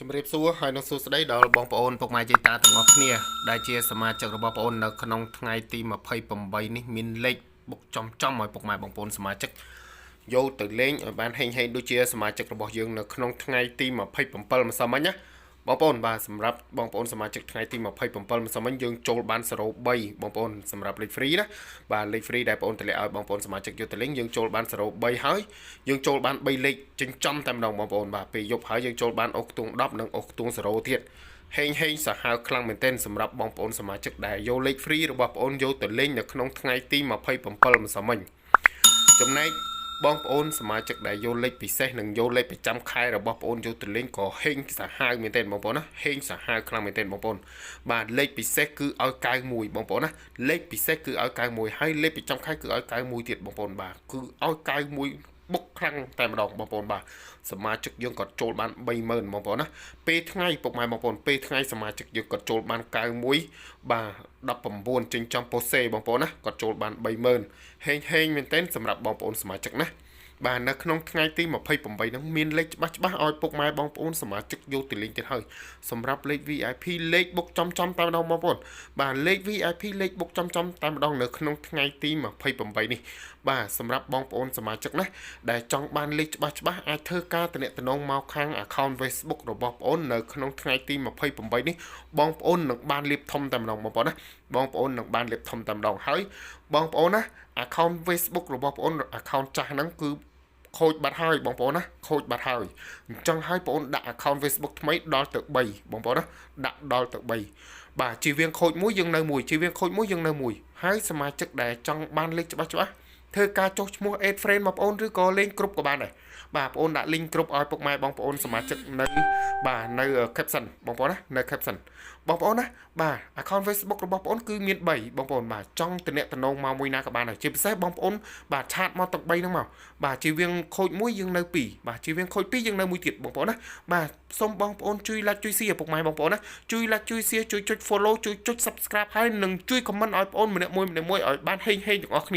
ជំរាបសួរហើយនឹងសួស្តីដល់បងប្អូនពុកម៉ែយាយតាទាំងអស់គ្នាដែលជាសមាជិករបស់បងប្អូននៅក្នុងថ្ងៃទី28នេះមានលេខបុកចំឲ្យពុកម៉ែបងប្អូនសមាជិកយកទៅលេងឲ្យបានហេងដូចជាសមាជិករបស់យើងនៅក្នុងថ្ងៃទី27ម្សិលមិញណាបងប្អូនបាទសម្រាប់បងប្អូនសមាជិកថ្ងៃទី27ម្សិលមិញយើងចូលបាន0.3បងប្អូនសម្រាប់លេខ free ណាបាទលេខ free ដែលបងប្អូនតម្លាក់ឲ្យបងប្អូនសមាជិកយកទៅលេងយើងចូលបាន0.3ហើយយើងចូលបាន3លេខចិញ្ចឹមតែម្ដងបងប្អូនបាទពេលយប់ហើយយើងចូលបានអុកខ្ទង់10និងអុកខ្ទង់0ទៀតហេងសាហាវខ្លាំងមែនទែនសម្រាប់បងប្អូនសមាជិកដែលយកលេខ free របស់បងប្អូនយកទៅលេងនៅក្នុងថ្ងៃទី27ម្សិលមិញចំណែកបងប្អូនសមាជិកដែលយកលេខពិសេសនិងយកលេខប្រចាំខែរបស់បងប្អូនយកទៅលេងក៏ហេងសាហាវមែនទែនបងប្អូនណាហេងសាហាវខ្លាំងមែនទែនបងប្អូនបាទលេខពិសេសគឺឲ្យ91បងប្អូនណាលេខពិសេសគឺឲ្យ91ហើយលេខប្រចាំខែគឺឲ្យ91ទៀតបងប្អូនបាទគឺឲ្យ91បុកខ្លាំងតែម្ដងបងប្អូនបាទសមាជិកយើងក៏ចូលបាន30000បងប្អូនណាពេលថ្ងៃពុកម៉ែបងប្អូនពេលថ្ងៃសមាជិកយើងក៏ចូលបាន91បាទ19ចិញ្ចឹមប៉ូសេបងប្អូនណាក៏ចូលបាន30000ហេងមែនទែនសម្រាប់បងប្អូនសមាជិកណាបាទនៅក្នុងថ្ងៃទី28ហ្នឹងមានលេខច្បាស់ឲ្យពុកម៉ែបងប្អូនសមាជិកយកទៅលេងទៀតហើយសម្រាប់លេខ VIP លេខបុកចំតែម្ដងបងប្អូនបាទលេខ VIP លេខបុកចំតែម្ដងនៅក្នុងថ្ងៃទី28នេះបាទសម្រាប់បងប្អូនសមាជិកណាដែលចង់បានលេខច្បាស់អាចធ្វើការទំនាក់ទំនងមកខាង account Facebook របស់បងប្អូននៅក្នុងថ្ងៃទី28នេះបងប្អូននឹងបានលេបធំតែម្ដងបងប្អូនណាបងប្អូននឹងបានលេបធំតែម្ដងហើយបងប្អូនណា account Facebook របស់បងប្អូន account ចាស់ហ្នឹងគឺខូចបាត់ហើយបងប្អូនណាខូចបាត់ហើយអញ្ចឹងហើយបងប្អូនដាក់ account Facebook ថ្មីដល់ទៅ3បងប្អូនណាដាក់ដល់ទៅ3បាទជីវៀងខូចមួយយើងនៅមួយជីវៀងខូចមួយយើងនៅមួយហើយសមាជិកដែលចង់បានលេខច្បាស់ធ្វើការចុះឈ្មោះ add friend បងប្អូនឬក៏លេងគ្រប់ក៏បានដែរបាទបងប្អូនដាក់ link គ្រប់ឲ្យពុកម៉ែបងប្អូនសមាជិកនៅបាទនៅ caption បងប្អូនណានៅ caption បងប្អូនណាបាទ account Facebook របស់បងប្អូនគឺមាន3បងប្អូនបាទចង់តំណែងមកមួយណាក៏បានដែរជាពិសេសបងប្អូនបាទឆាតមកទាំង3ហ្នឹងមកបាទជីវៀងខូចមួយយើងនៅ2បាទជីវៀងខូច2យើងនៅមួយទៀតបងប្អូនណាបាទសូមបងប្អូនជួយ like ជួយ share ពុកម៉ែបងប្អូនណាជួយ like ជួយ share ជួយចុច follow ជួយចុច subscribe ហើយនិងជួយ comment ឲ្យបងប្អូនម្នាក់មួយឲ្យបានហេងទាំងអស់គ្នា